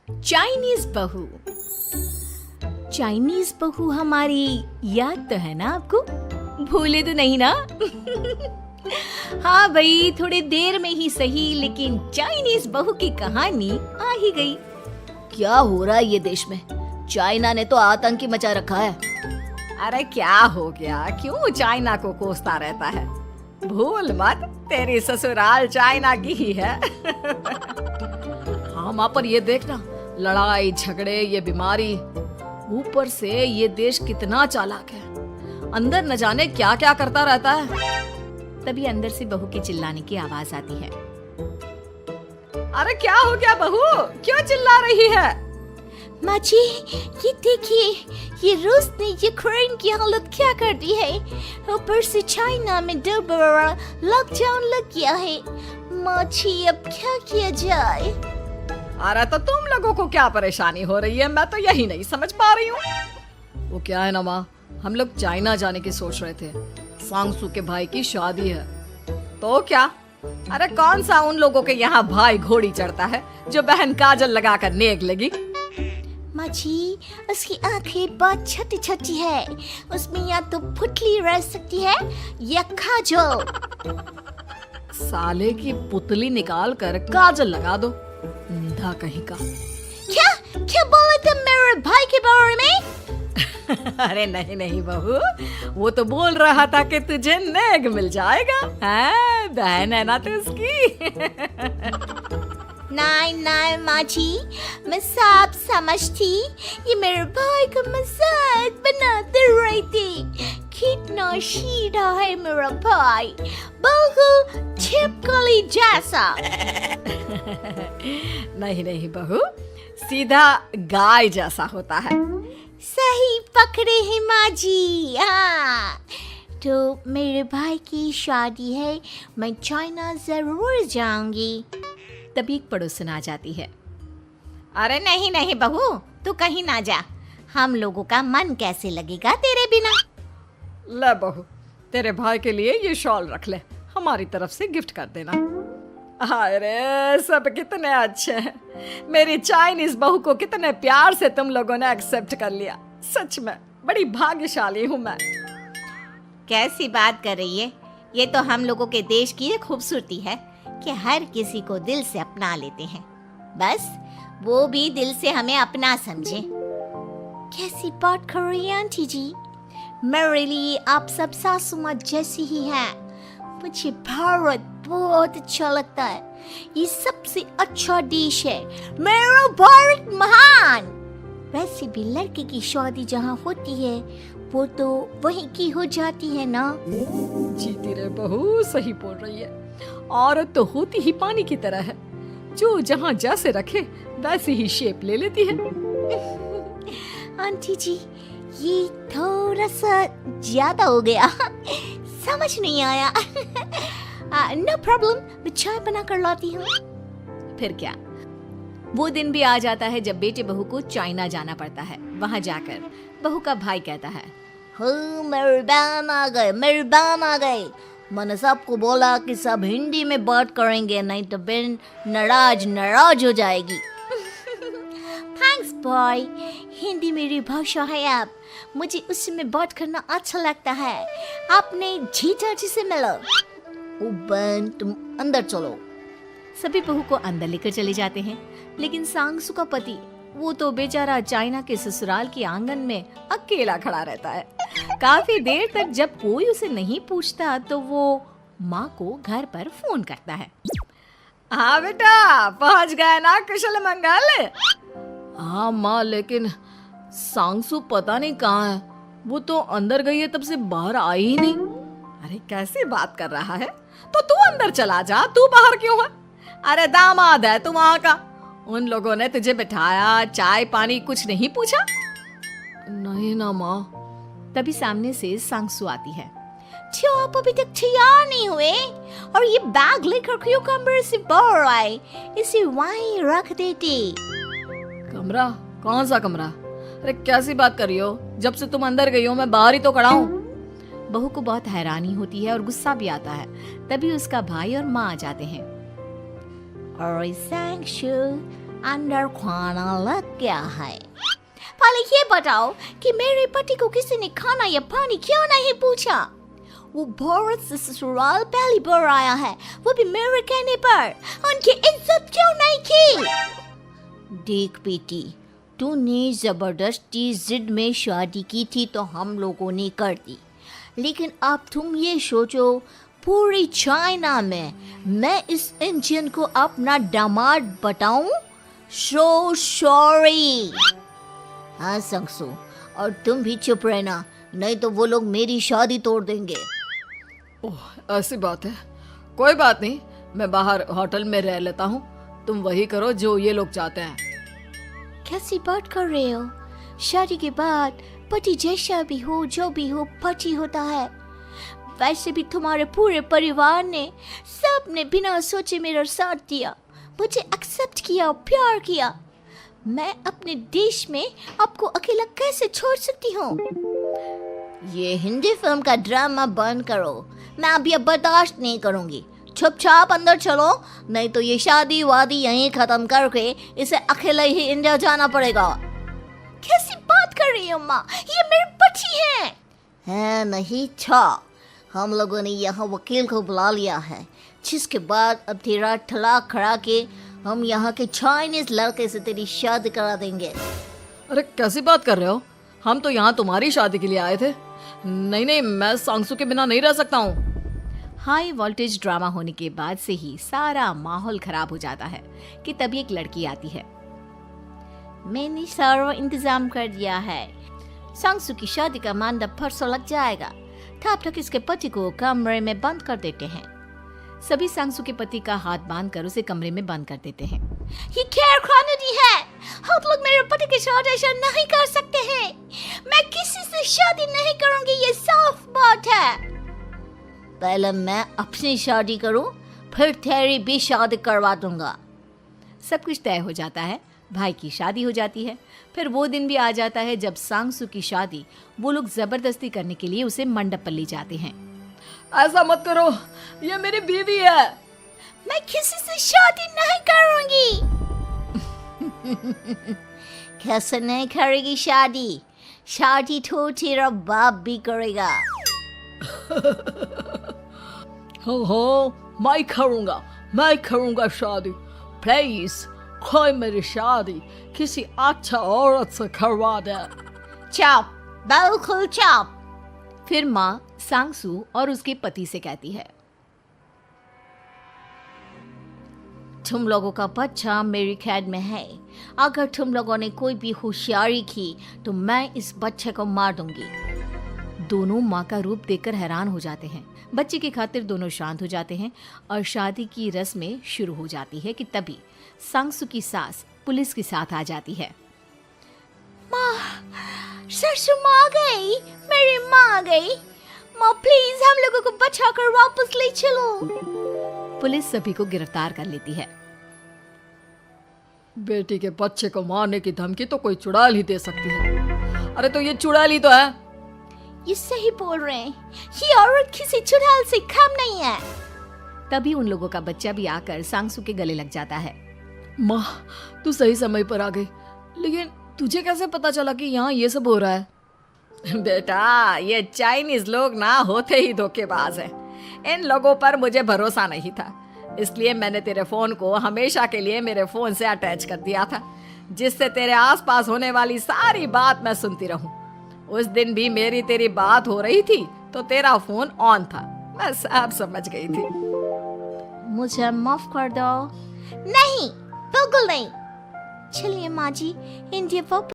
Chinese बहू। Chinese बहू हमारी याद तो है ना आपको? भूले तो नहीं ना? हाँ भाई, थोड़ी देर में ही सही, लेकिन चाइनीज बहू की कहानी आ ही गई। क्या हो रहा है ये देश में? चाइना ने तो आतंक ही मचा रखा है। अरे क्या हो गया? क्यों चाइना को कोसता रहता है? भूल मत, तेरी ससुराल चाइना की ही है। हाँ माँ, पर ये देखना, लड़ाई झगड़े, ये बीमारी, ऊपर से ये देश कितना चालाक है। अंदर न जाने क्या क्या करता रहता है। तभी अंदर से बहू के चिल्लाने की आवाज आती है। अरे क्या हो गया बहू, क्यों चिल्ला रही है? माँ जी, ये देखिए, ये रूस ने यूक्रेन की हालत क्या कर दी है। ऊपर से चाइना में दोबारा लॉकडाउन लग गया है। माँ जी, अब क्या किया जाए? अरे तो तुम लोगों को क्या परेशानी हो रही है? मैं तो यही नहीं समझ पा रही हूँ। वो क्या है ना माँ, हम लोग चाइना जाने की सोच रहे थे। सांगसू के भाई की शादी है। तो क्या? अरे कौन सा उन लोगों के यहाँ भाई घोड़ी चढ़ता है जो बहन काजल लगाकर नेक लगी? माँ जी, उसकी आंखें बहुत छोटी छोटी है। उसमें या तो पुतली रह सकती है या काजल। साले की पुतली निकाल कर काजल लगा दो, अंधा कहीं का। क्या क्या बोले तुम मेरे भाई के बारे में? अरे नहीं नहीं बहू, वो तो बोल रहा था कि तुझे नेग मिल जाएगा। हैं, बहन है ना तो उसकी। नहीं नहीं माँ जी, मैं सब समझती। ये मेरे भाई का मजाक बनाते रहती। कितना सीधा है मेरा भाई, बिल्कुल छिपकली जैसा। नहीं नहीं बहू, सीधा गाय जैसा होता है। सही पकड़े हैं माँ जी। हाँ, तो मेरे भाई की शादी है, मैं चाइना जरूर जाऊंगी। तभी एक पड़ोसन आ जाती है। अरे नहीं नहीं बहू, तू कहीं ना जा। हम लोगों का मन कैसे लगेगा तेरे बिना? ले बहू, तेरे भाई के लिए ये शॉल रख ले, हमारी तरफ से गिफ्ट कर देना। अरे सब कितने अच्छे हैं। मेरी चाइनीज बहू को कितने प्यार से तुम लोगों ने एक्सेप्ट कर लिया। सच में बड़ी भाग्यशाली हूँ मैं। कैसी बात कर रही है? ये तो हम लोगों के देश की खूबसूरती है कि हर किसी को दिल से अपना लेते हैं। बस वो भी दिल से हमें अपना समझे। कैसी बात कर रही है आंटी जी? मेरे लिए आप सब सासू माँ जैसी ही हैं। मुझे भारत बहुत अच्छा लगता है। ये सबसे अच्छा देश है। मेरा भारत महान। वैसे भी लड़के की शादी जहाँ होती है वो तो वहीं की हो जाती है ना? जीती रे बहू, सही बोल रही है। औरत तो होती ही पानी की तरह है, जो जहाँ जैसे रखे वैसी ही शेप ले लेती है। आंटी जी, ये थोड़ा सा ज्यादा हो गया। समझ नहीं आया। नो प्रॉब्लम, मैं चाय बना कर लाती हूँ। फिर क्या, वो दिन भी आ जाता है जब बेटे बहू को चाइना जाना पड़ता है। वहाँ जाकर बहू का भाई कहता है, मेहरबान आ गए, मेहरबान आ गए। मैंने सबको बोला कि सब हिंदी में बात करेंगे, नहीं तो बहन नाराज हो जाएगी। थैंक्स बॉय, हिंदी मेरी भाषा है। आप मुझे उसमें बात करना अच्छा लगता है। आपने जीजा जी से मिलो। ओ बहन, तुम अंदर चलो। सभी बहू को अंदर लेकर चले जाते हैं, लेकिन सांगसू का पति, वो तो बेचारा चाइना के ससुराल के आंगन में अकेला खड़ा रहता है। काफी देर तक जब कोई उसे नहीं पूछता तो वो माँ को घर पर फोन करता है। हाँ बेटा, पहुँच गए ना कुशल मंगल? हाँ माँ, लेकिन सांगसू पता नहीं कहाँ है। वो तो अंदर गई है, तब से बाहर आई ही नहीं। अरे कैसी बात कर रहा है? तो तू अंदर चला जा, तू बाहर क्यों है? अरे दामाद है तू वहाँ का। उन लोगों ने तुझे बिठाया, चाय पानी कुछ नहीं पूछा? नहीं ना माँ। तभी सामने से सांगसू आती है। क्यों आप अभी तक तैयार नहीं हुए? और ये बैग लेकर क्यों कमरे से बाहर आए? इसे वहीं रख देते। कमरा? कौन सा कमरा? अरे कैसी बात कर रही हो? जब से तुम अंदर गई हो मैं बाहर ही तो खड़ा हूँ। बहू को बहुत हैरानी होती है और गुस्सा भी आता है। तभी उसका भाई और माँ आ जाते हैं। और सांगसू, अंदर खाना लग गया है। पहले ये बताओ कि मेरे पति को किसी ने खाना या पानी क्यों नहीं पूछा? वो भारत से ससुराल पहली बार आया है, वो भी मेरे कहने पर। उनकी इज्जत क्यों नहीं की? देख बेटी, तूने जबरदस्ती जिद में शादी की थी तो हम लोगों ने कर दी, लेकिन अब तुम ये सोचो, पूरी चाइना में मैं इस इंडियन को अपना दामाद बताऊं? So sorry. हाँ संगसू, और तुम भी चुप रहना, नहीं तो वो लोग मेरी शादी तोड़ देंगे। ओह, ऐसी बात है। कोई बात नहीं, मैं बाहर होटल में रह लेता हूँ, तुम वही करो जो ये लोग चाहते हैं। कैसी बात कर रहे हो? शादी के बाद पति जैसा भी हो, जो भी हो, पति होता है। वैसे भी तुम्हारे पूरे परिवार ने, सबने बिना सोचे मेरा साथ दिया, मुझे एक्सेप्ट किया, प्यार किया। मैं अपने देश में आपको अकेला कैसे छोड़ सकती हूँ? ये हिंदी फिल्म का ड्रामा बंद करो, मैं अभी अब बर्दाश्त नहीं करूँगी। चुपचाप अंदर चलो, नहीं तो ये शादी वादी यहीं खत्म करके इसे अकेले ही इंडिया जाना पड़ेगा। कैसी बात कर रही हो माँ, ये मेरे पति हैं। नहीं था, हम लोगों ने यहाँ वकील को बुला लिया है, जिसके बाद अब तेरा तलाक करा के हम यहाँ के चाइनीज लड़के से तेरी शादी करा देंगे। अरे कैसी बात कर रहे हो? हम तो यहाँ तुम्हारी शादी के लिए आए थे। नहीं नहीं, मैं सांगसू के बिना नहीं रह सकता हूँ। हाई वोल्टेज ड्रामा होने के बाद से ही सारा माहौल खराब हो जाता है कि तभी एक लड़की आती है। मैंने सारा इंतजाम कर दिया है, सांगसू की शादी का मंडप परसों लग जाएगा। तब तक इसके पति को कमरे में बंद कर देते हैं। सभी सांगसू के पति का हाथ बांधकर उसे कमरे में बंद कर देते हैं। ये क्या कानूनी है? आप लोग मेरे पति के साथ ऐसा नहीं कर सकते हैं। मैं किसी से शादी नहीं करूंगी, ये साफ बात है। पहले मैं अपनी शादी करूं, फिर तेरी भी शादी करवा दूंगा। सब कुछ तय हो जाता है, भाई की शादी हो जाती है। फिर वो दिन भी आ जाता है जब सांगसू की शादी वो लोग जबरदस्ती करने के लिए उसे मंडप पर ले जाते हैं। ऐसा मत करो, ये मेरी बीवी है। मैं किसी से शादी नहीं करूंगी। कैसे नहीं करेगी शादी? शादी तो तेरा बाप भी करेगा। हो, मैं करूंगा शादी। प्लीज कोई मेरी शादी किसी अच्छा औरत से करवा दे। चुप, बिल्कुल चुप। फिर माँ सांगसू और उसके पति से कहती है, तुम लोगों का बच्चा मेरी कैद में है। अगर तुम लोगों ने कोई भी होशियारी की तो मैं इस बच्चे को मार दूंगी। दोनों माँ का रूप देखकर हैरान हो जाते हैं। बच्चे की खातिर दोनों शांत हो जाते हैं और शादी की रस्में शुरू हो जाती है कि तभी सांगसू की सास पुलिस के साथ आ जाती है। माँ, सरसू माँ आ गई, मेरी माँ आ गई। माँ प्लीज हम लोगों को बचाकर वापस ले चलो। पुलिस सभी को गिरफ्तार कर लेती है। बेटी के बच्चे को मारने की धमकी तो कोई चुड़ैल ही दे सकती है। अरे तो ये चुड़ैल ही तो है। ये सही बोल रहे हैं, ये औरत किसी चुड़ैल से कम नहीं है। तभी उन लोगों का बच्चा भी आकर सांगसू के गले लग जाता है। माँ, तू सही समय पर आ गई, लेकिन तुझे कैसे पता चला कि यहाँ ये सब हो रहा है? बेटा, ये चाइनीज लोग ना होते ही धोखेबाज हैं। इन लोगों पर मुझे भरोसा नहीं था, इसलिए मैंने तेरे फोन को हमेशा के लिए मेरे फोन से अटैच कर दिया था, जिससे तेरे आसपास होने वाली सारी बात मैं सुनती रहूं। उस दिन भी मेरी तेरी बात हो रही थी तो तेरा फोन ऑन था, मैं सब समझ गई थी। मुझे माफ कर दो। नहीं, बिल्कुल नहीं। चलिए माँ जी, इंडिया